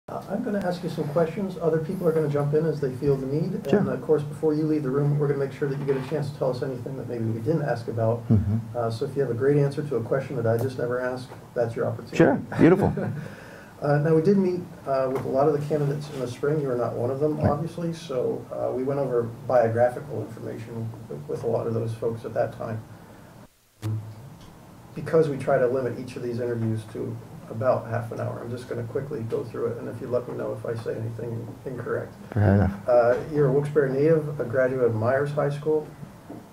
I'm going to ask you some questions. Other people are going to jump in as they feel the need. Sure. And of course, before you leave the room, we're going to make sure that you get a chance to tell us anything that maybe we didn't ask about. So if you have a great answer to a question that I just never asked, that's your opportunity. Sure, beautiful. Now, we did meet with a lot of the candidates in the spring. You were not one of them, obviously. So we went over biographical information with a lot of those folks at that time. Because we try to limit each of these interviews to about half an hour, I'm just going to quickly go through it, and if you let me know if I say anything incorrect. Fair enough. You're a Wilkes-Barre native, a graduate of Myers High School,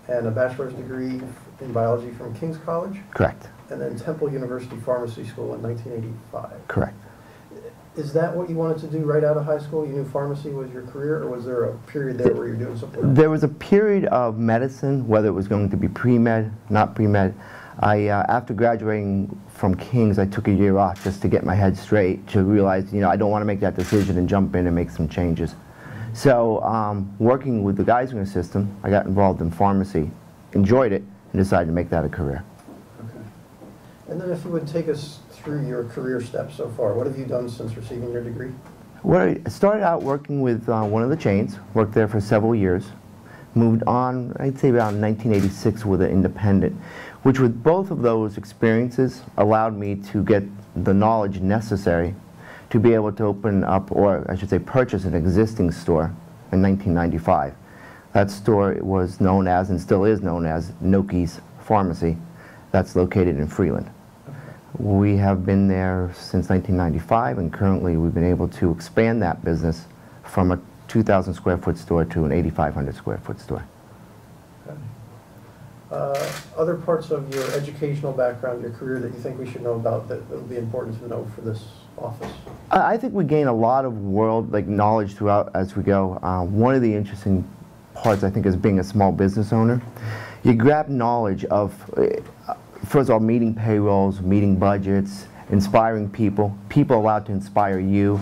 and a bachelor's degree in biology from King's College. Correct. And then Temple University Pharmacy School in 1985. Correct. Is that what you wanted to do right out of high school? You knew pharmacy was your career, or was there a period there where you're doing something else? There was a period of medicine, whether it was going to be pre-med, not pre-med. After graduating from King's, I took a year off just to get my head straight, to realize, I don't want to make that decision and jump in and make some changes. So working with the Geisinger system, I got involved in pharmacy, enjoyed it, and decided to make that a career. Okay. And then if you would take us through your career steps so far, what have you done since receiving your degree? Well, I started out working with one of the chains, worked there for several years, moved on, I'd say around 1986 with an independent, which with both of those experiences allowed me to get the knowledge necessary to be able to open up, or I should say purchase, an existing store in 1995. That store was known as, and still is known as, Noki's Pharmacy. That's located in Freeland. We have been there since 1995, and currently we've been able to expand that business from a 2,000 square foot store to an 8,500 square foot store. Okay. Other parts of your educational background, your career, that you think we should know about that would be important to know for this office? I think we gain a lot of knowledge throughout as we go. One of the interesting parts, I think, is being a small business owner. You grab knowledge of, first of all, meeting payrolls, meeting budgets, inspiring people, people allowed to inspire you.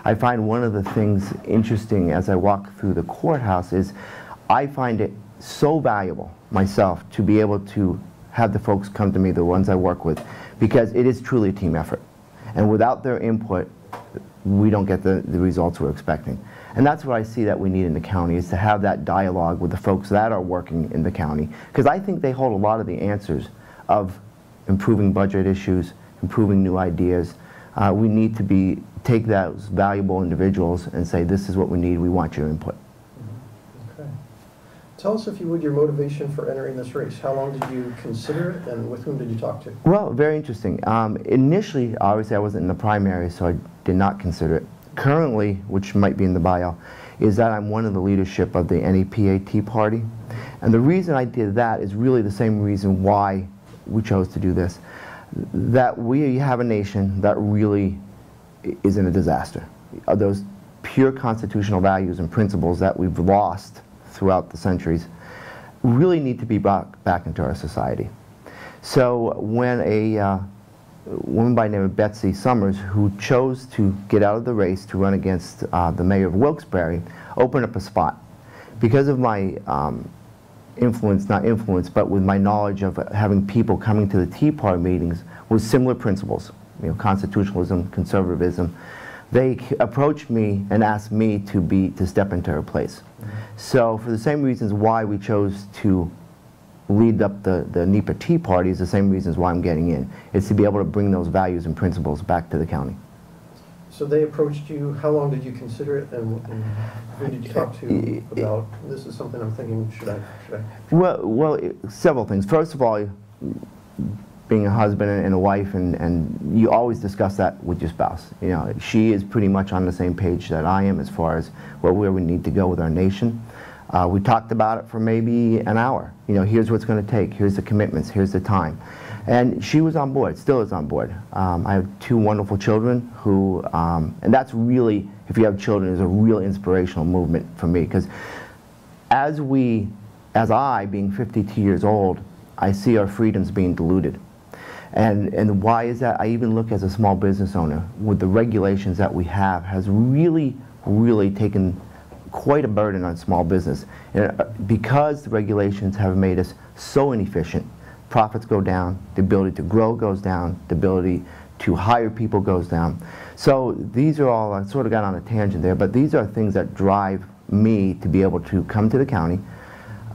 I find one of the things interesting as I walk through the courthouse is I find it so valuable myself to be able to have the folks come to me, the ones I work with, because it is truly a team effort. And without their input, we don't get the results we're expecting. And that's what I see that we need in the county, is to have that dialogue with the folks that are working in the county, because I think they hold a lot of the answers of improving budget issues, improving new ideas. We need to take those valuable individuals and say, this is what we need, we want your input. Okay. Tell us, if you would, your motivation for entering this race. How long did you consider it, and with whom did you talk to? Well, very interesting. Initially, obviously I wasn't in the primary, so I did not consider it. Currently, which might be in the bio, is that I'm one of the leadership of the NEPA Tea Party. And the reason I did that is really the same reason why we chose to do this. That we have a nation that really is in a disaster. Those pure constitutional values and principles that we've lost throughout the centuries really need to be brought back into our society. So when a woman by the name of Betsy Summers, who chose to get out of the race to run against the mayor of Wilkes-Barre, opened up a spot. Because of my influence, not influence, but with my knowledge of having people coming to the Tea Party meetings with similar principles, constitutionalism, conservatism, they approached me and asked me to step into her place. So for the same reasons why we chose to lead up the NEPA Tea Party is the same reasons why I'm getting in. It's to be able to bring those values and principles back to the county. So they approached you. How long did you consider it, and who did you talk to about, this is something I'm thinking, should I? Well, several things. First of all, being a husband and a wife, and you always discuss that with your spouse. She is pretty much on the same page that I am as far as where we need to go with our nation. We talked about it for maybe an hour. Here's what's going to take, here's the commitments, here's the time. And she was on board, still is on board. I have two wonderful children who, and that's really, if you have children, is a real inspirational movement for me, because as I, being 52 years old, I see our freedoms being diluted. And why is that? I even look as a small business owner, with the regulations that we have, has really, really taken quite a burden on small business. Because the regulations have made us so inefficient, profits go down, the ability to grow goes down, the ability to hire people goes down. So these are all, I sort of got on a tangent there, but these are things that drive me to be able to come to the county,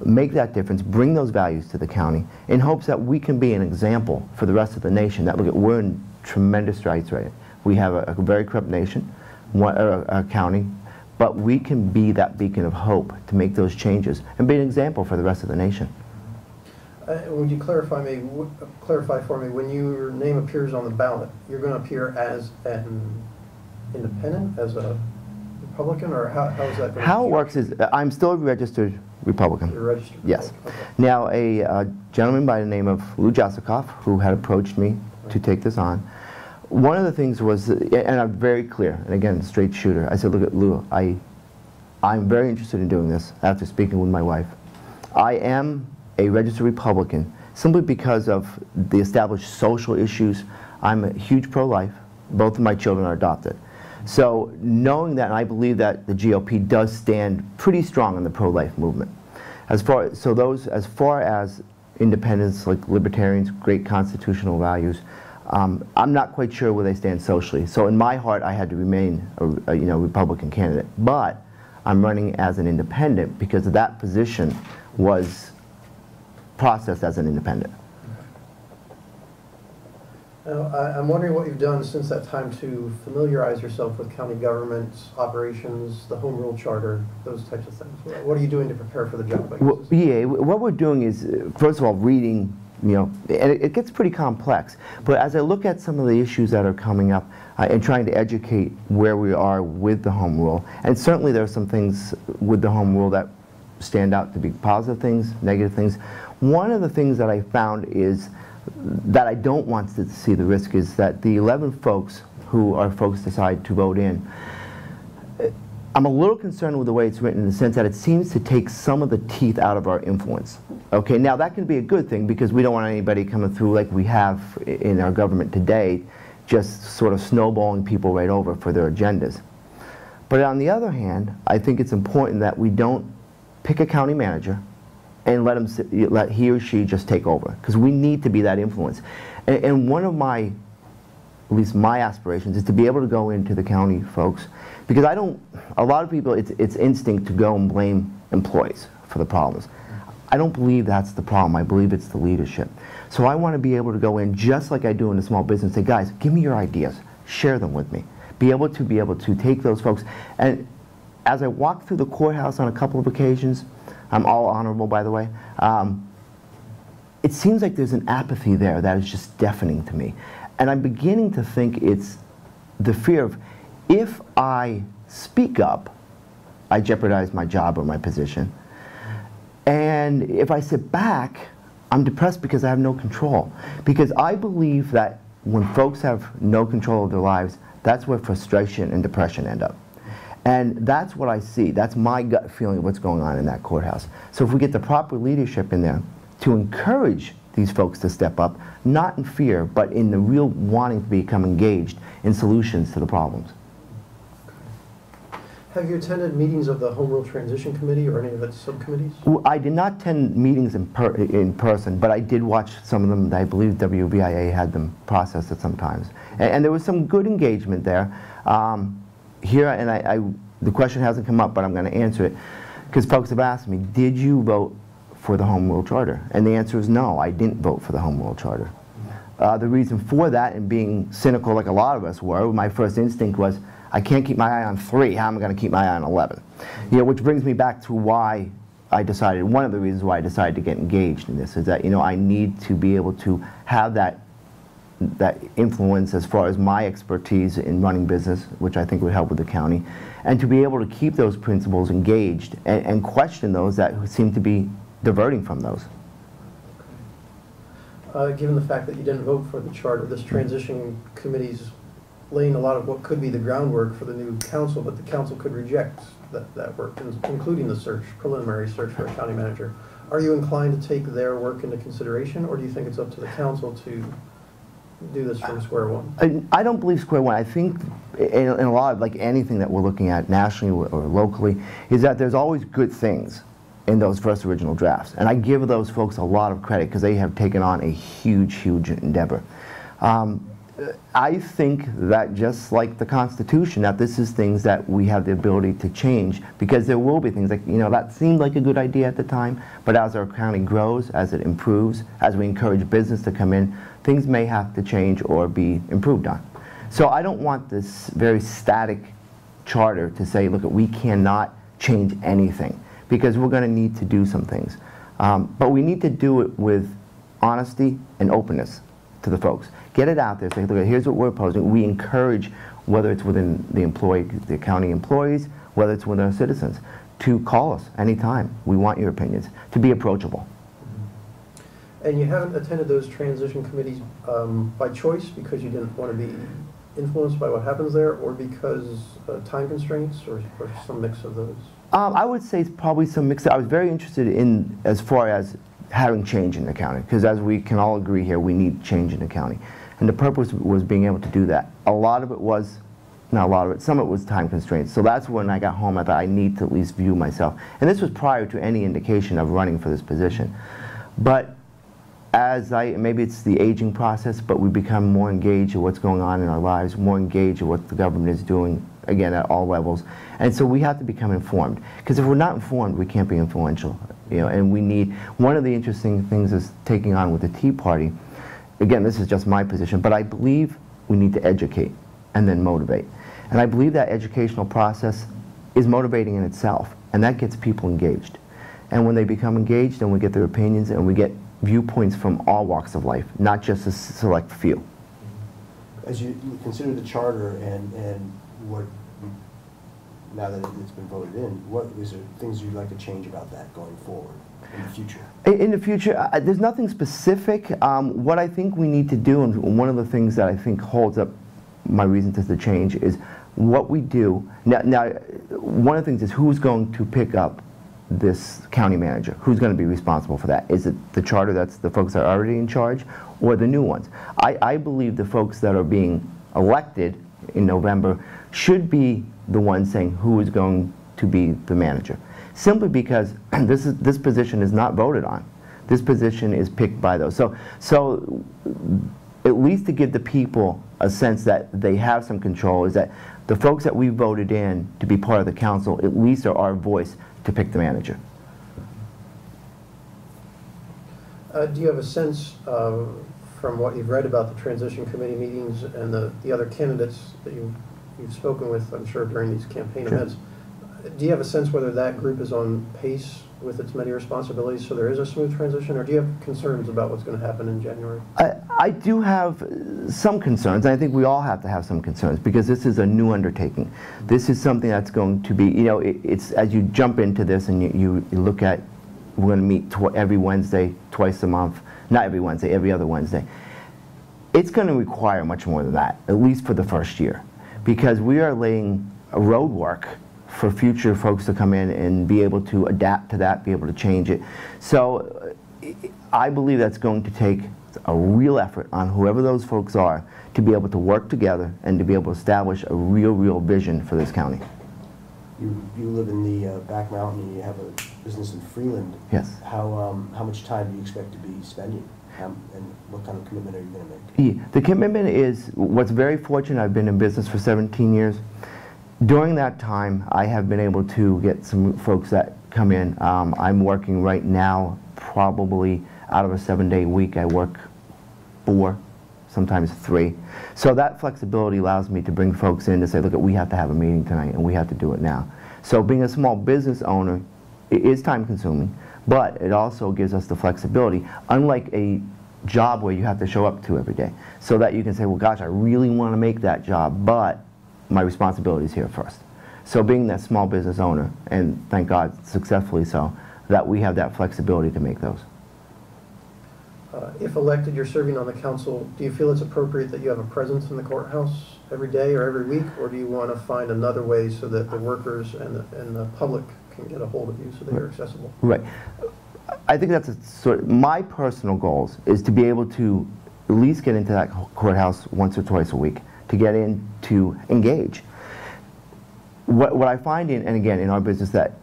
make that difference, bring those values to the county in hopes that we can be an example for the rest of the nation. That look, we're in tremendous strides right now. We have a very corrupt nation, a county, but we can be that beacon of hope to make those changes and be an example for the rest of the nation. Would you clarify for me, when your name appears on the ballot, you're going to appear as an independent, as a Republican, or how is that going to How it works is, I'm still a registered Republican. You're registered? Yes. Okay. Now, a gentleman by the name of Lou Jasikoff, who had approached me to take this on, one of the things was, and I'm very clear, and again, straight shooter, I said, look at Lou, I'm very interested in doing this after speaking with my wife. I am a registered Republican simply because of the established social issues. I'm a huge pro-life. Both of my children are adopted. So knowing that, and I believe that the GOP does stand pretty strong in the pro-life movement. As far as independents, like libertarians, great constitutional values, I'm not quite sure where they stand socially. So in my heart, I had to remain a Republican candidate. But I'm running as an independent because that position was processed as an independent. Now, I'm wondering what you've done since that time to familiarize yourself with county government's operations, the home rule charter, those types of things. What are you doing to prepare for the job? Well, yeah, what we're doing is, first of all, reading, and it gets pretty complex. But as I look at some of the issues that are coming up and trying to educate where we are with the home rule, and certainly there are some things with the home rule that stand out to be positive things, negative things. One of the things that I found is that I don't want to see the risk is that the 11 folks who our folks decide to vote in, I'm a little concerned with the way it's written in the sense that it seems to take some of the teeth out of our influence. Okay, now that can be a good thing because we don't want anybody coming through like we have in our government today, just sort of snowballing people right over for their agendas. But on the other hand, I think it's important that we don't pick a county manager and let he or she just take over, because we need to be that influence. And one of my, at least my aspirations, is to be able to go into the county folks, because a lot of people, it's instinct to go and blame employees for the problems. I don't believe that's the problem. I believe it's the leadership. So I want to be able to go in just like I do in a small business, say, guys, give me your ideas, share them with me. Be able to take those folks. And as I walk through the courthouse on a couple of occasions, I'm all honorable, by the way, it seems like there's an apathy there that is just deafening to me. And I'm beginning to think it's the fear of, if I speak up, I jeopardize my job or my position. And if I sit back, I'm depressed because I have no control. Because I believe that when folks have no control of their lives, that's where frustration and depression end up. And that's what I see. That's my gut feeling of what's going on in that courthouse. So if we get the proper leadership in there to encourage these folks to step up, not in fear, but in the real wanting to become engaged in solutions to the problems. Have you attended meetings of the Home Rule Transition Committee or any of its subcommittees? Well, I did not attend meetings in person, but I did watch some of them. I believe WVIA had them processed at some times. And there was some good engagement there. Here, and the question hasn't come up, but I'm going to answer it, because folks have asked me, did you vote for the Home Rule Charter? And the answer is no, I didn't vote for the Home Rule Charter. The reason for that, and being cynical like a lot of us were, my first instinct was, I can't keep my eye on 3, how am I going to keep my eye on 11? Which brings me back to why I decided, one of the reasons why I decided to get engaged in this is that, I need to be able to have that influence as far as my expertise in running business, which I think would help with the county, and to be able to keep those principals engaged and question those that seem to be diverting from those. Given the fact that you didn't vote for the charter, this transition committee's laying a lot of what could be the groundwork for the new council, but the council could reject that work, including the preliminary search for a county manager. Are you inclined to take their work into consideration, or do you think it's up to the council to do this from square one? I don't believe square one. I think in a lot of, like anything that we're looking at nationally or locally, is that there's always good things in those first original drafts. And I give those folks a lot of credit because they have taken on a huge, huge endeavor. I think that just like the Constitution, that this is things that we have the ability to change, because there will be things like, you know, that seemed like a good idea at the time, but as our county grows, as it improves, as we encourage business to come in, things may have to change or be improved on. So I don't want this very static charter to say, look, we cannot change anything, because we're going to need to do some things. But we need to do it with honesty and openness to the folks. Get it out there, say, look, here's what we're proposing. We encourage, whether it's within the county employees, whether it's with our citizens, to call us anytime. We want your opinions, to be approachable. And you haven't attended those transition committees by choice, because you didn't want to be influenced by what happens there, or because time constraints, or some mix of those? I would say it's probably some mix. I was very interested in, as far as having change in the county, because as we can all agree here, we need change in the county. And the purpose was being able to do that. A lot of it was, not a lot of it, some of it was time constraints. So that's when I got home, I thought I need to at least view myself. And this was prior to any indication of running for this position. But as maybe it's the aging process, but we become more engaged in what's going on in our lives, more engaged in what the government is doing, again, at all levels. And so we have to become informed, because if we're not informed, we can't be influential. You know, and we need, one of the interesting things is taking on with the Tea Party, again, this is just my position, but I believe we need to educate and then motivate. And I believe that educational process is motivating in itself, and that gets people engaged. And when they become engaged, and we get their opinions, and we get viewpoints from all walks of life, not just a select few. As you consider the charter and what, now that it's been voted in, what is there things you'd like to change about that going forward in the future? In the future, there's nothing specific. What I think we need to do, and one of the things that I think holds up my reason to the change, is what we do. Now, one of the things is who's going to pick up this county manager? Who's going to be responsible for that? Is it the charter, that's the folks that are already in charge, or the new ones? I believe the folks that are being elected in November should be the ones saying who is going to be the manager. Simply because this position is not voted on. This position is picked by those. So at least to give the people a sense that they have some control, is that the folks that we voted in to be part of the council at least are our voice to pick the manager. Do you have a sense from what you've read about the transition committee meetings and the other candidates that you've spoken with, I'm sure, during these campaign events, do you have a sense whether that group is on pace with its many responsibilities, so there is a smooth transition, or do you have concerns about what's going to happen in January? I do have some concerns, and I think we all have to have some concerns, because this is a new undertaking. This is something that's going to be, you know, it's as you jump into this and you look at, we're going to meet every Wednesday, twice a month, not every Wednesday, every other Wednesday. It's going to require much more than that, at least for the first year, because we are laying a roadwork for future folks to come in and be able to adapt to that, be able to change it. So I believe that's going to take a real effort on whoever those folks are to be able to work together and to be able to establish a real vision for this county. You live in the back mountain and you have a business in Freeland. Yes. How much time do you expect to be spending? And what kind of commitment are you going to make? Yeah, the commitment is, what's very fortunate, I've been in business for 17 years. During that time, I have been able to get some folks that come in. I'm working right now, probably out of a 7-day week, I work 4, sometimes 3. So that flexibility allows me to bring folks in to say, look, we have to have a meeting tonight and we have to do it now. So being a small business owner, it is time consuming, but it also gives us the flexibility, unlike a job where you have to show up to every day, so that you can say, well, gosh, I really want to make that job, but my responsibility is here first. So being that small business owner, and thank God successfully so, that we have that flexibility to make those. If elected, you're serving on the council, do you feel it's appropriate that you have a presence in the courthouse every day or every week, or do you want to find another way so that the workers and the public can get a hold of you so they are accessible? Right. I think that's my personal goals is to be able to at least get into that courthouse once or twice a week, to get in to engage. What I find and again, in our business, that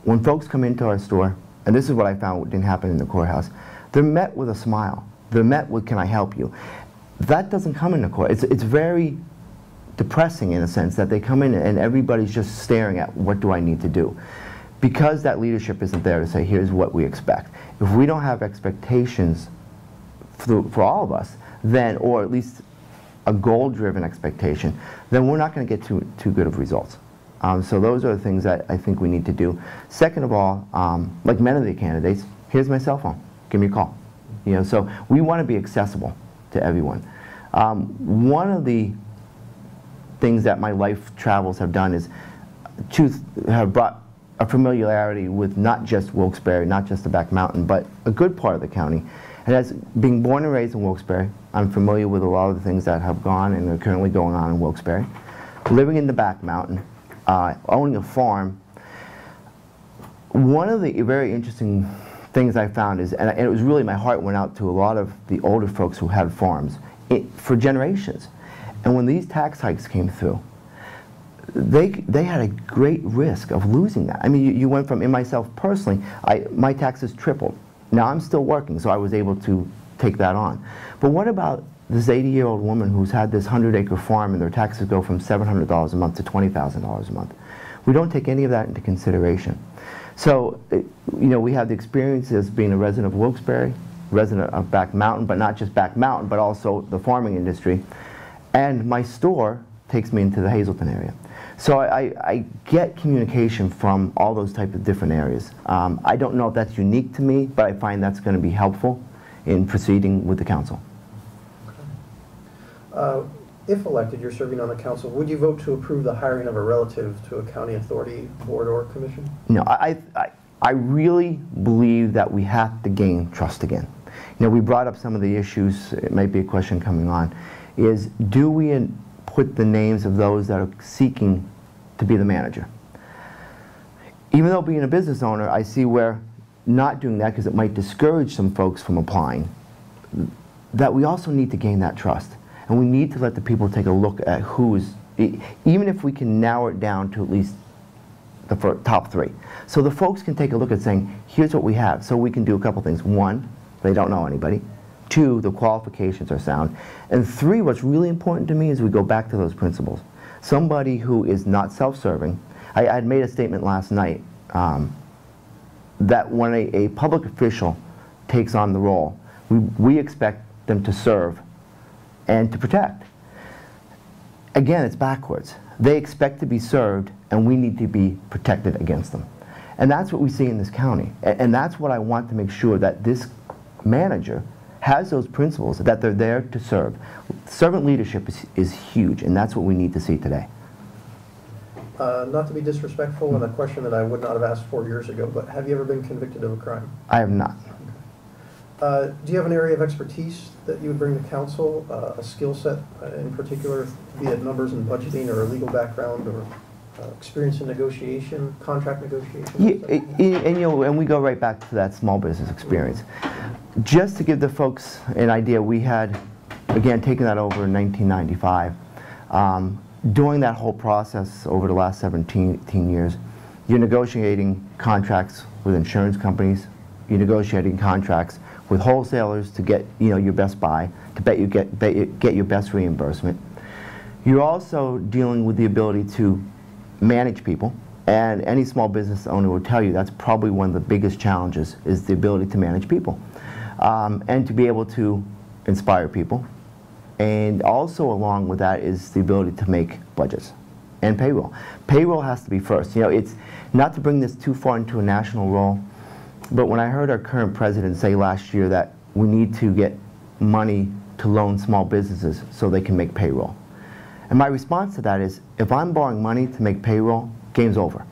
when folks come into our store, and this is what I found didn't happen in the courthouse, they're met with a smile. They're met with, can I help you? that doesn't come into court. It's very depressing in a sense that they come in and everybody's just staring at what do I need to do. Because that leadership isn't there to say, here's what we expect. If we don't have expectations for all of us, then, or at least a goal-driven expectation, then we're not going to get too good of results. So those are the things that I think we need to do. Second of all, like many of the candidates, here's my cell phone. Give me a call. You know, so we want to be accessible to everyone. One of the things that my life travels have done is have brought a familiarity with not just Wilkes-Barre, not just the back mountain, but a good part of the county. And as being born and raised in Wilkes-Barre, I'm familiar with a lot of the things that have gone and are currently going on in Wilkes-Barre. Living in the back mountain, owning a farm, one of the very interesting things I found is, and it was really, my heart went out to a lot of the older folks who had farms for generations. And when these tax hikes came through, they had a great risk of losing that. I mean, you went from, in myself personally, my taxes tripled. Now I'm still working, so I was able to take that on. But what about this 80-year-old woman who's had this 100-acre farm and their taxes go from $700 a month to $20,000 a month? We don't take any of that into consideration. So, you know, we have the experience as being a resident of Wilkes-Barre, resident of Back Mountain, but not just Back Mountain, but also the farming industry. And my store takes me into the Hazleton area. So I get communication from all those types of different areas. I don't know if that's unique to me, but I find that's going to be helpful in proceeding with the council. If elected, you're serving on the council, would you vote to approve the hiring of a relative to a county authority, board, or commission? No, I really believe that we have to gain trust again. You know, we brought up some of the issues, it might be a question coming on, is do we put the names of those that are seeking to be the manager? Even though being a business owner, I see where not doing that, because it might discourage some folks from applying, that we also need to gain that trust. And we need to let the people take a look at who is, even if we can narrow it down to at least the top 3. So the folks can take a look at saying, here's what we have. So we can do a couple things. 1, they don't know anybody. 2, the qualifications are sound. And 3, what's really important to me is we go back to those principles. Somebody who is not self-serving. I had made a statement last night that when a public official takes on the role, we expect them to serve and to protect. Again, it's backwards. They expect to be served, and we need to be protected against them. And that's what we see in this county. And that's what I want to make sure that this manager has those principles, that they're there to serve. Servant leadership is huge, and that's what we need to see today. Not to be disrespectful, and a question that I would not have asked 4 years ago, but have you ever been convicted of a crime? I have not. Do you have an area of expertise that you would bring to council, a skill set in particular, be it numbers and budgeting, or a legal background, or experience in negotiation, contract negotiation? Yeah, and you know, and we go right back to that small business experience. Just to give the folks an idea, we had, again, taken that over in 1995. During that whole process over the last 17 years, you're negotiating contracts with insurance companies, you're negotiating contracts with wholesalers to get, you know, your best buy, to get your best reimbursement. You're also dealing with the ability to manage people, and any small business owner will tell you that's probably one of the biggest challenges, is the ability to manage people, and to be able to inspire people. And also along with that is the ability to make budgets and payroll. Payroll has to be first. You know, it's not to bring this too far into a national role, but when I heard our current president say last year that we need to get money to loan small businesses so they can make payroll. And my response to that is, if I'm borrowing money to make payroll, game's over.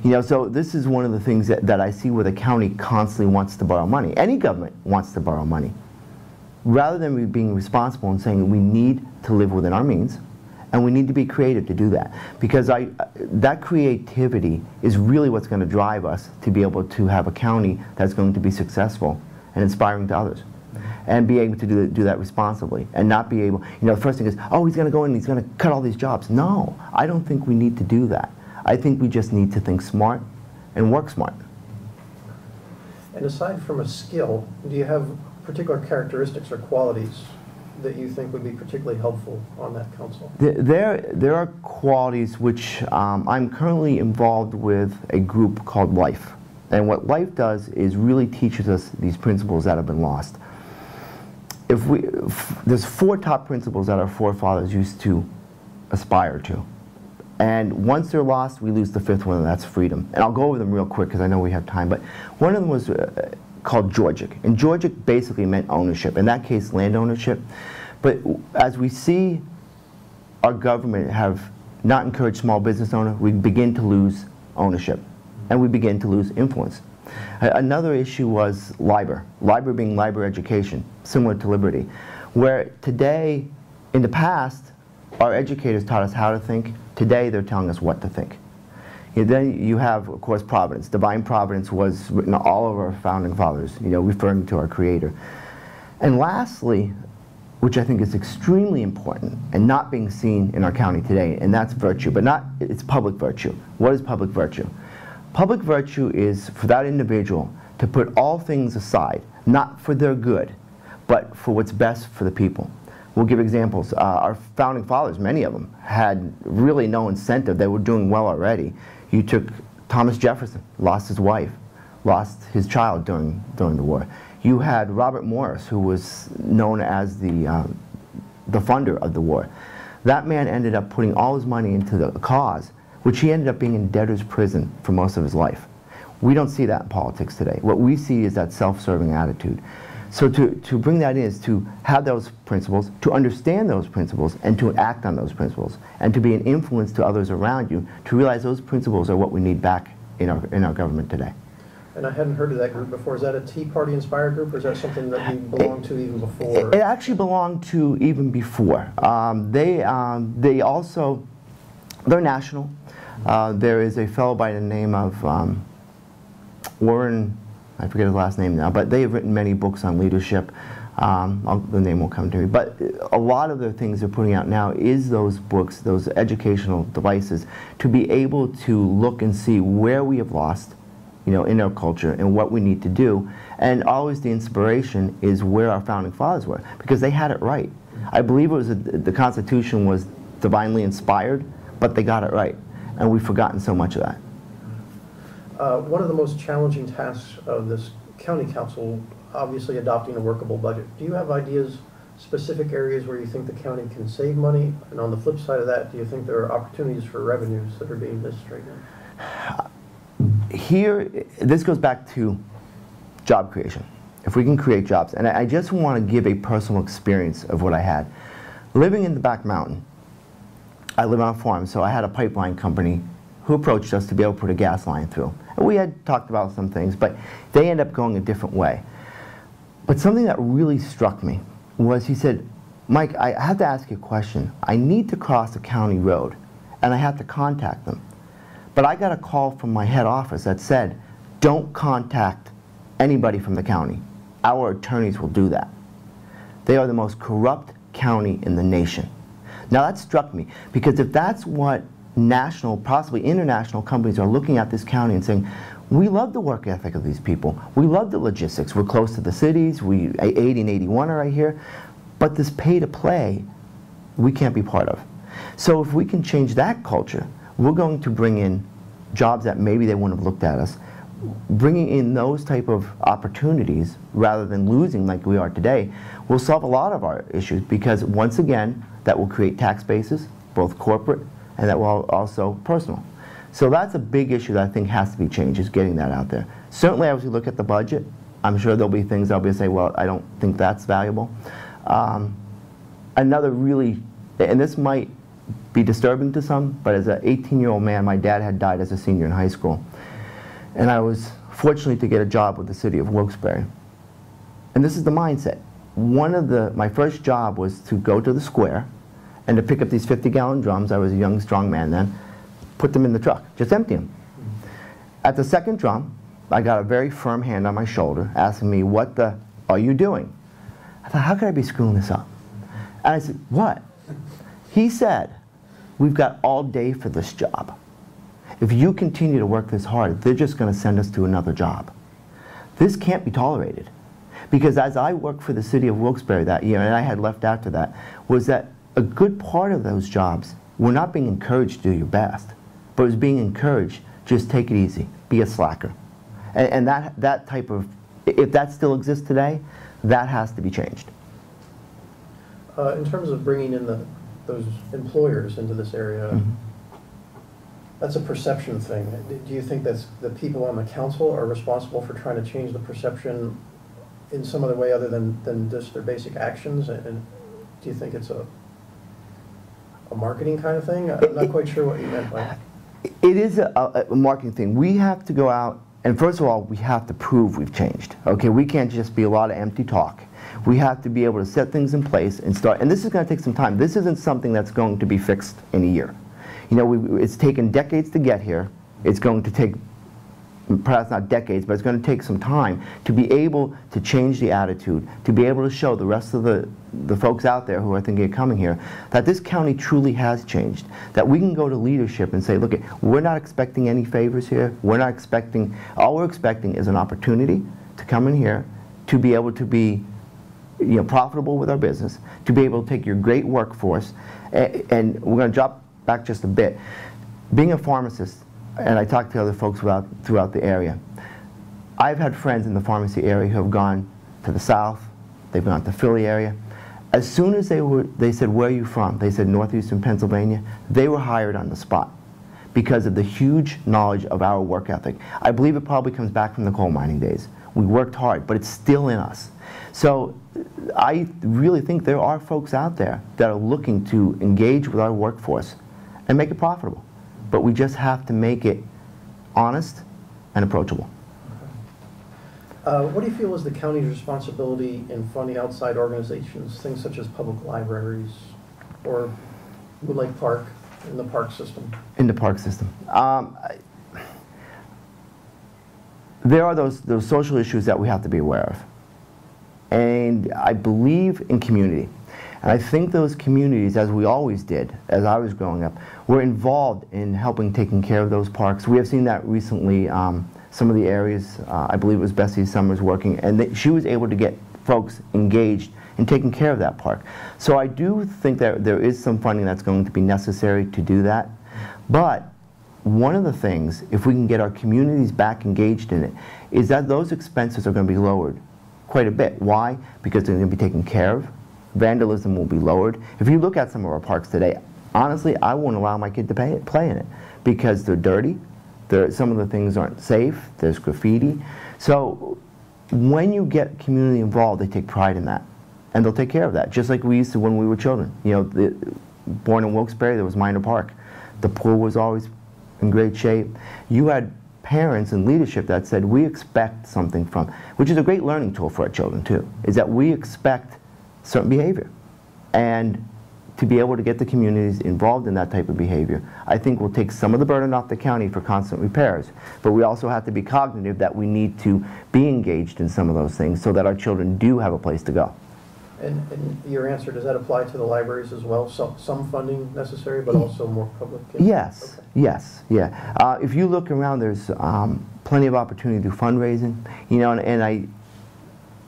You know, so this is one of the things that I see where the county constantly wants to borrow money. Any government wants to borrow money. Rather than being responsible and saying we need to live within our means, and we need to be creative to do that. Because that creativity is really what's going to drive us to be able to have a county that's going to be successful and inspiring to others. And be able to do that responsibly, and not be able, you know, the first thing is, oh, he's going to go in and he's going to cut all these jobs. No, I don't think we need to do that. I think we just need to think smart and work smart. And aside from a skill, do you have particular characteristics or qualities that you think would be particularly helpful on that council? There are qualities which I'm currently involved with a group called Life. And what Life does is really teaches us these principles that have been lost. There's 4 top principles that our forefathers used to aspire to. And once they're lost, we lose the 5th one, and that's freedom. And I'll go over them real quick because I know we have time. But one of them was called Georgic. And Georgic basically meant ownership. In that case, land ownership. But as we see our government have not encouraged small business owners, we begin to lose ownership. And we begin to lose influence. Another issue was LIBOR. LIBOR being LIBOR education, similar to liberty. Where today, in the past, our educators taught us how to think. Today, they're telling us what to think. Then you have, of course, providence. Divine providence was written all over our founding fathers, referring to our Creator. And lastly, which I think is extremely important and not being seen in our county today, and that's virtue, but it's public virtue. What is public virtue? Public virtue is for that individual to put all things aside, not for their good, but for what's best for the people. We'll give examples. Our founding fathers, many of them, had really no incentive. They were doing well already. You took Thomas Jefferson, lost his wife, lost his child during the war. You had Robert Morris, who was known as the funder of the war. That man ended up putting all his money into the cause, which he ended up being in debtor's prison for most of his life. We don't see that in politics today. What we see is that self-serving attitude. So to bring that in is to have those principles, to understand those principles, and to act on those principles, and to be an influence to others around you, to realize those principles are what we need back in our government today. And I hadn't heard of that group before. Is that a Tea Party inspired group, or is that something that you belonged to even before? It actually belonged to even before. They're national. There is a fellow by the name of Warren, I forget his last name now, but they have written many books on leadership. The name will come to me. But a lot of the things they're putting out now is those books, those educational devices, to be able to look and see where we have lost, in our culture and what we need to do. And always the inspiration is where our founding fathers were, because they had it right. I believe it was the Constitution was divinely inspired, but they got it right. And we've forgotten so much of that. One of the most challenging tasks of this county council, obviously adopting a workable budget. Do you have ideas, specific areas where you think the county can save money? And on the flip side of that, do you think there are opportunities for revenues that are being missed right now? Here, this goes back to job creation. If we can create jobs, and I just want to give a personal experience of what I had. Living in the back mountain, I live on a farm, so I had a pipeline company who approached us to be able to put a gas line through. And we had talked about some things, but they ended up going a different way. But something that really struck me was he said, Mike, I have to ask you a question. I need to cross a county road, and I have to contact them. But I got a call from my head office that said, don't contact anybody from the county. Our attorneys will do that. They are the most corrupt county in the nation. Now that struck me, because if that's what national, possibly international companies are looking at this county and saying, we love the work ethic of these people, we love the logistics, we're close to the cities, 80 and 81 are right here, but this pay to play, we can't be part of. So if we can change that culture, we're going to bring in jobs that maybe they wouldn't have looked at us. Bringing in those type of opportunities rather than losing like we are today will solve a lot of our issues, because once again that will create tax bases, both corporate and that will also personal. So that's a big issue that I think has to be changed, is getting that out there. Certainly as we look at the budget, I'm sure there'll be things I'll be say, well, I don't think that's valuable. Another really, and this might be disturbing to some, but as an 18-year-old man, my dad had died as a senior in high school. And I was fortunate to get a job with the city of Wilkes-Barre. And this is the mindset. My first job was to go to the square and to pick up these 50-gallon drums. I was a young, strong man then. Put them in the truck, just empty them. At the second drum, I got a very firm hand on my shoulder asking me, what the are you doing? I thought, how could I be screwing this up? And I said, what? He said, we've got all day for this job. If you continue to work this hard, they're just going to send us to another job. This can't be tolerated. Because as I worked for the city of Wilkes-Barre that year, and I had left after that, was that a good part of those jobs were not being encouraged to do your best, but was being encouraged, just take it easy, be a slacker. And that type of, if that still exists today, that has to be changed. In terms of bringing in those employers into this area, that's a perception thing. Do you think that's the people on the council are responsible for trying to change the perception in some other way other than just their basic actions? And do you think it's a marketing kind of thing? I'm not quite sure what you meant by it. It is a marketing thing. We have to go out, and first of all, we have to prove we've changed. Okay, we can't just be a lot of empty talk. We have to be able to set things in place and start, and this is going to take some time. This isn't something that's going to be fixed in a year. You know, it's taken decades to get here. It's going to take, perhaps not decades, but it's going to take some time to be able to change the attitude, to be able to show the rest of the folks out there who are thinking of coming here that this county truly has changed, that we can go to leadership and say, look, we're not expecting any favors here. We're not expecting, all we're expecting is an opportunity to come in here, to be able to be profitable with our business, to be able to take your great workforce, and we're going to drop back just a bit. Being a pharmacist, and I talked to other folks throughout the area, I've had friends in the pharmacy area who have gone to the south, they've gone to the Philly area. As soon as they said, where are you from? They said, northeastern Pennsylvania. They were hired on the spot because of the huge knowledge of our work ethic. I believe it probably comes back from the coal mining days. We worked hard, but it's still in us. So I really think there are folks out there that are looking to engage with our workforce and make it profitable. But we just have to make it honest and approachable. What do you feel is the county's responsibility in funding outside organizations, things such as public libraries or Blue Lake Park in the park system? In the park system. There are those social issues that we have to be aware of. And I believe in community. And I think those communities, as we always did, as I was growing up, were involved in helping taking care of those parks. We have seen that recently, some of the areas, I believe it was Bessie Summers working, and she was able to get folks engaged in taking care of that park. So I do think that there is some funding that's going to be necessary to do that. But one of the things, if we can get our communities back engaged in it, is that those expenses are going to be lowered quite a bit. Why? Because they're going to be taken care of. Vandalism will be lowered. If you look at some of our parks today, honestly, I won't allow my kid to play in it because they're dirty. Some of the things aren't safe. There's graffiti. So when you get community involved, they take pride in that. And they'll take care of that, just like we used to when we were children. You know, born in Wilkes-Barre, there was Minor Park. The pool was always in great shape. You had parents and leadership that said, we expect something from, which is a great learning tool for our children too, is that we expect certain behavior. And to be able to get the communities involved in that type of behavior, I think will take some of the burden off the county for constant repairs. But we also have to be cognitive that we need to be engaged in some of those things so that our children do have a place to go. And your answer, does that apply to the libraries as well? Some funding necessary, but also more public? Yes, okay. Yes, yeah. If you look around, there's plenty of opportunity to do fundraising, you know, and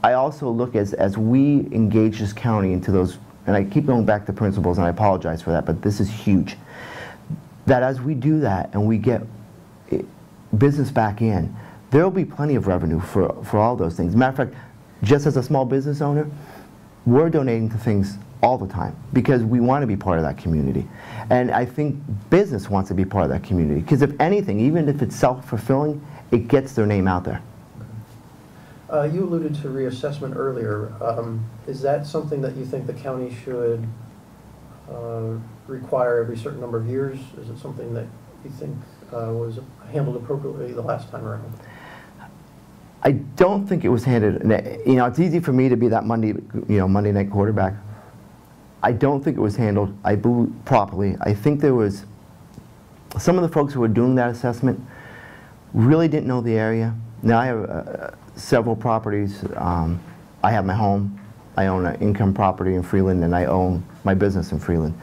I also look as we engage this county into those, and I keep going back to principles, and I apologize for that, but this is huge, that as we do that and we get business back in, there will be plenty of revenue for all those things. Matter of fact, just as a small business owner, we're donating to things all the time because we want to be part of that community. And I think business wants to be part of that community because if anything, even if it's self-fulfilling, it gets their name out there. You alluded to reassessment earlier. Is that something that you think the county should require every certain number of years? Is it something that you think was handled appropriately the last time around? I don't think it was handled. You know, it's easy for me to be that Monday night quarterback. I don't think it was handled, I believe, properly. I think there was some of the folks who were doing that assessment really didn't know the area. Now I have several properties. I have my home. I own an income property in Freeland, and I own my business in Freeland.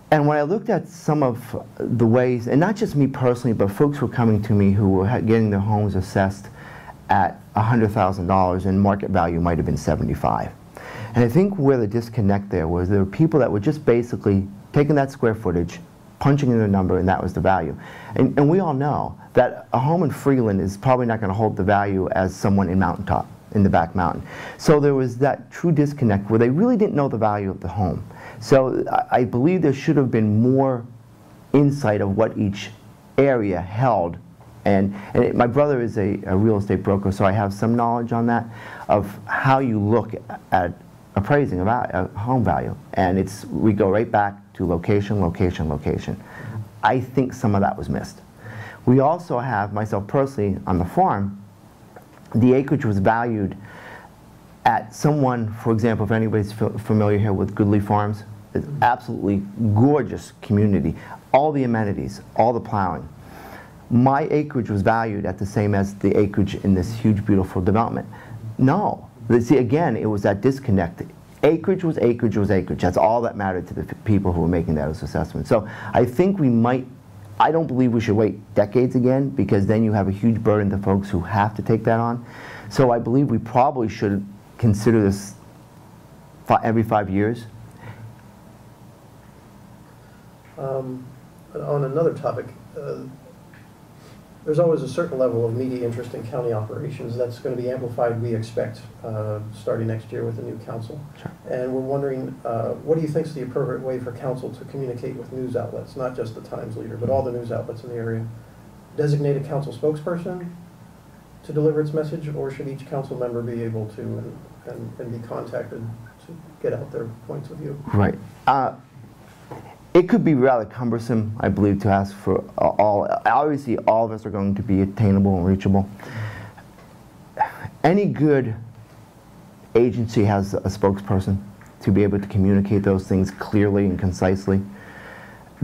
And when I looked at some of the ways, and not just me personally, but folks were coming to me who were getting their homes assessed, at $100,000 and market value might have been 75. And I think where the disconnect there was there were people that were just basically taking that square footage, punching in a number, and that was the value. And we all know that a home in Freeland is probably not going to hold the value as someone in Mountaintop, in the back mountain. So there was that true disconnect where they really didn't know the value of the home. So I believe there should have been more insight of what each area held. And my brother is a real estate broker, so I have some knowledge on that, of how you look at appraising a home value. And we go right back to location, location, location. I think some of that was missed. We also have, myself personally, on the farm, the acreage was valued at someone, for example, if anybody's familiar here with Goodley Farms, it's absolutely gorgeous community. All the amenities, all the plowing. My acreage was valued at the same as the acreage in this huge, beautiful development. No. See, again, it was that disconnect. Acreage was acreage was acreage. That's all that mattered to the people who were making those assessments. So I think I don't believe we should wait decades again, because then you have a huge burden to folks who have to take that on. So I believe we probably should consider this every 5 years. On another topic, there's always a certain level of media interest in county operations that's going to be amplified, we expect, starting next year with the new council. Sure. And we're wondering, what do you think is the appropriate way for council to communicate with news outlets, not just the Times Leader, but all the news outlets in the area? Designate a council spokesperson to deliver its message, or should each council member be able to and be contacted to get out their points of view? Right. It could be rather cumbersome, I believe, to ask for all. Obviously, all of us are going to be attainable and reachable. Any good agency has a spokesperson to be able to communicate those things clearly and concisely.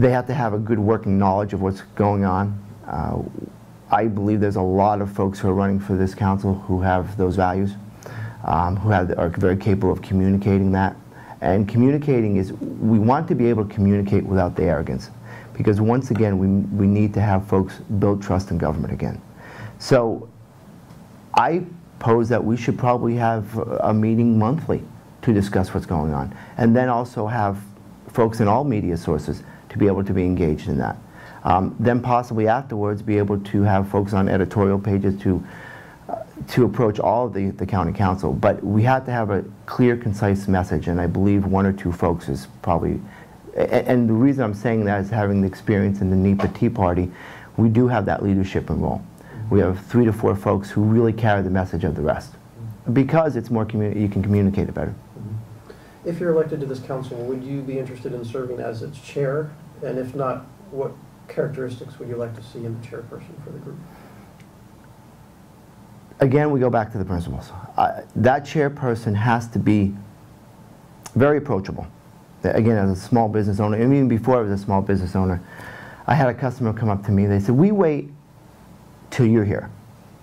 They have to have a good working knowledge of what's going on. I believe there's a lot of folks who are running for this council who have those values, who are very capable of communicating that. And communicating is, we want to be able to communicate without the arrogance. Because once again, we need to have folks build trust in government again. So I pose that we should probably have a meeting monthly to discuss what's going on. And then also have folks in all media sources to be able to be engaged in that. Then possibly afterwards be able to have folks on editorial pages to approach all of the county council. But we have to have a clear, concise message, and I believe one or two folks is probably, and the reason I'm saying that is, having the experience in the NEPA Tea Party, we do have that leadership and role. We have 3 to 4 folks who really carry the message of the rest, because it's more you can communicate it better. If you're elected to this council, would you be interested in serving as its chair? And if not, what characteristics would you like to see in the chairperson for the group? Again, we go back to the principles. That chairperson has to be very approachable. Again, as a small business owner, and even before I was a small business owner, I had a customer come up to me. They said, "We wait till you're here."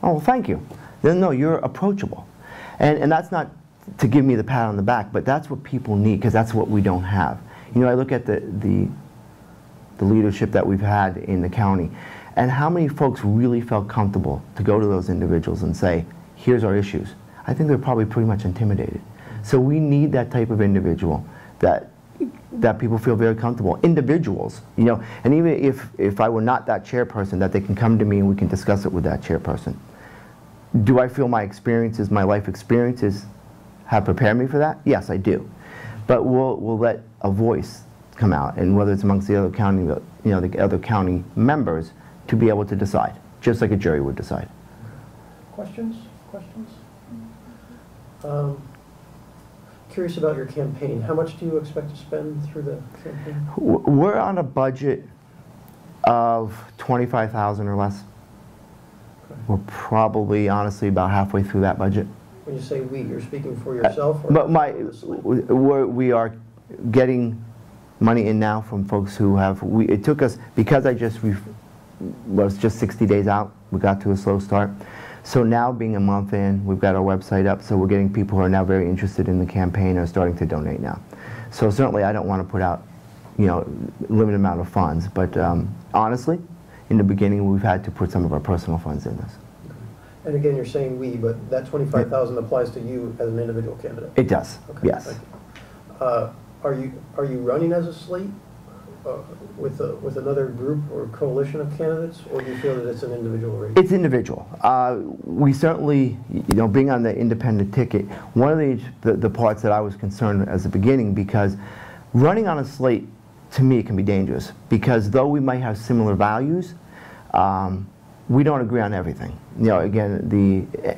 Oh, well, thank you. Then no, you're approachable. And that's not to give me the pat on the back, but that's what people need, because that's what we don't have. You know, I look at the leadership that we've had in the county, and how many folks really felt comfortable to go to those individuals and say, "Here's our issues." I think they're probably pretty much intimidated. So we need that type of individual that people feel very comfortable. Individuals, you know, and even if I were not that chairperson, that they can come to me and we can discuss it with that chairperson. Do I feel my experiences, my life experiences, have prepared me for that? Yes, I do. But we'll let a voice come out, and whether it's amongst the other county, the other county members, to be able to decide, just like a jury would decide. Questions? Curious about your campaign. How much do you expect to spend through the campaign? We're on a budget of $25,000 or less. Okay. We're probably, honestly, about halfway through that budget. When you say we, you're speaking for yourself? Or we are getting money in now from folks who have, it took us, because was just 60 days out, we got to a slow start. So now, being a month in, we've got our website up, so we're getting people who are now very interested in the campaign and are starting to donate now. So certainly I don't want to put out, limited amount of funds, but honestly, in the beginning we've had to put some of our personal funds in this. And again, you're saying we, but that 25,000 applies to you as an individual candidate? It does, Okay, yes. thank you. Are you running as a slate with another group or coalition of candidates, or do you feel that it's an individual race? It's individual. We certainly, being on the independent ticket, one of the parts that I was concerned at the beginning, because running on a slate, to me, can be dangerous, because though we might have similar values, we don't agree on everything. Again,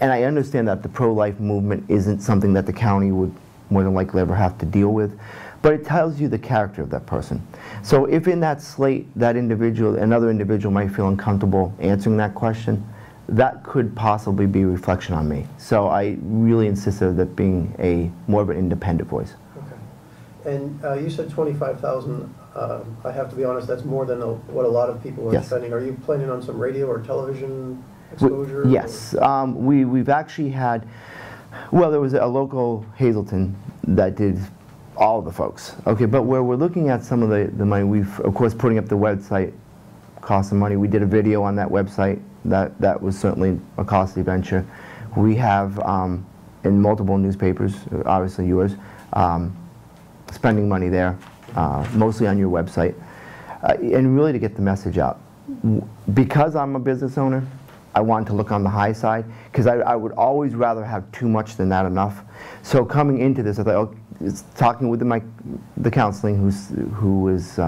and I understand that the pro-life movement isn't something that the county would more than likely ever have to deal with, but it tells you the character of that person. So if in that slate, that individual, another individual might feel uncomfortable answering that question, that could possibly be a reflection on me. So I really insisted on that being more of an independent voice. Okay. And you said 25,000. I have to be honest, that's more than what a lot of people are Yes. spending. Are you planning on some radio or television exposure? Yes. We've actually had, well, there was a local Hazleton that did all of the folks. Okay, but where we're looking at some of the money, we've, of course, putting up the website cost some money. We did a video on that website. That was certainly a costly venture. We have, in multiple newspapers, obviously yours, spending money there, mostly on your website, and really to get the message out. Because I'm a business owner, I wanted to look on the high side, because I would always rather have too much than not enough. So coming into this, I thought, oh, talking with the counseling, who is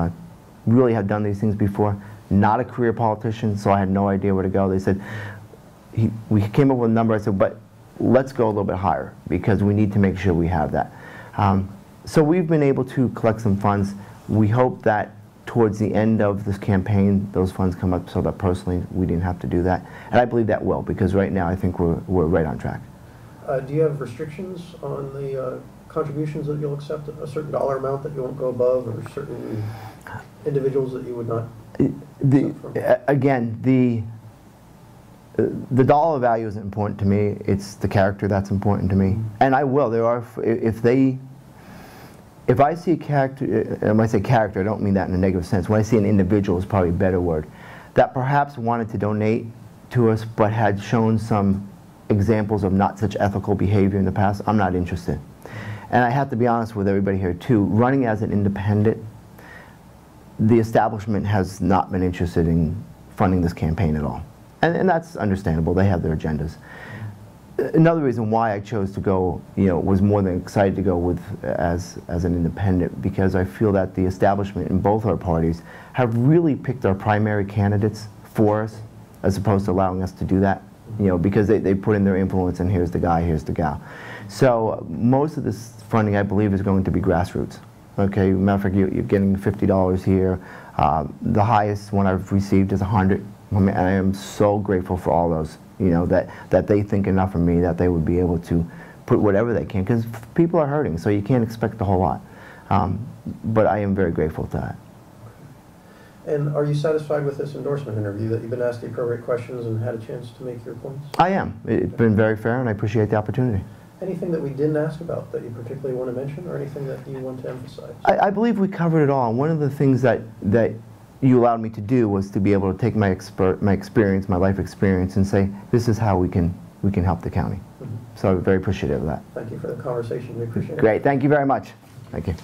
really had done these things before, not a career politician, so I had no idea where to go. They said, we came up with a number. I said, but let's go a little bit higher, because we need to make sure we have that. So we've been able to collect some funds. We hope that towards the end of this campaign, those funds come up so that personally we didn't have to do that. And I believe that will, because right now I think we're right on track. Do you have restrictions on the contributions that you'll accept, a certain dollar amount that you won't go above, or certain individuals that you would not accept from? Again, the dollar value isn't important to me. It's the character that's important to me. And I will. There are, if I see a character, and when I say character, I don't mean that in a negative sense. When I see an individual is probably a better word, that perhaps wanted to donate to us but had shown some examples of not such ethical behavior in the past, I'm not interested. And I have to be honest with everybody here too, running as an independent, the establishment has not been interested in funding this campaign at all. And that's understandable, they have their agendas. Another reason why I chose to go, was more than excited to go with as an independent, because I feel that the establishment in both our parties have really picked our primary candidates for us, as opposed to allowing us to do that, because they put in their influence, and here's the guy, here's the gal. So most of this funding, I believe, is going to be grassroots. Okay, matter of fact, you're getting $50 here. The highest one I've received is $100. And I am so grateful for all those. That they think enough of me that they would be able to put whatever they can, because people are hurting, so you can't expect a whole lot. But I am very grateful to that. And are you satisfied with this endorsement interview, that you've been asked the appropriate questions and had a chance to make your points? I am. It's been very fair, and I appreciate the opportunity. Anything that we didn't ask about that you particularly want to mention, or anything that you want to emphasize? I believe we covered it all. And one of the things that you allowed me to do was to be able to take my experience, my life experience, and say, this is how we can help the county. So I'm very appreciative of that. Thank you for the conversation. We appreciate it. Great. Thank you very much. Thank you.